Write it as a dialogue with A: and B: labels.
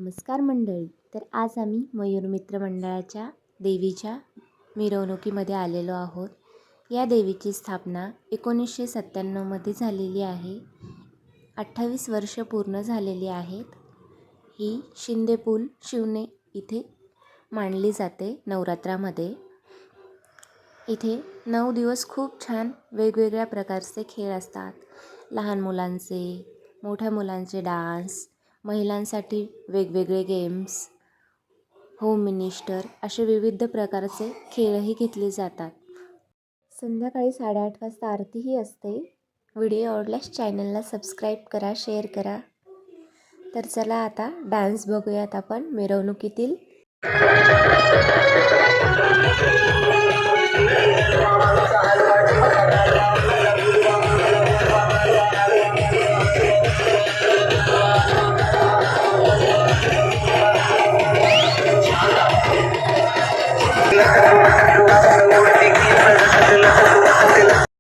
A: नमस्कार मंडळी. तर आज आम्ही मयूर मित्र मंडळाच्या देवीच्या मिरवणुकीमध्ये आलेलो आहोत. या देवीची स्थापना 1997मध्ये झालेली आहे. 28 वर्ष पूर्ण झालेली आहेत. ही शिंदेपूल शिवणे इथे मांडली जाते नवरात्रामध्ये. इथे 9 दिवस खूप छान वेगवेगळ्या प्रकारचे खेळ असतात. लहान मुलांचे, मोठ्या मुलांचे डान्स, महिलांसाठी वेगवेगळे गेम्स, होम मिनिस्टर असे विविध प्रकारचे खेळही घेतले जातात. संध्याकाळी 8:30 वाजता आरतीही असते. व्हिडिओ आवडल्यास चॅनलला सबस्क्राईब करा, शेअर करा. तर चला आता डान्स बघूयात आपण मिरवणुकीतील.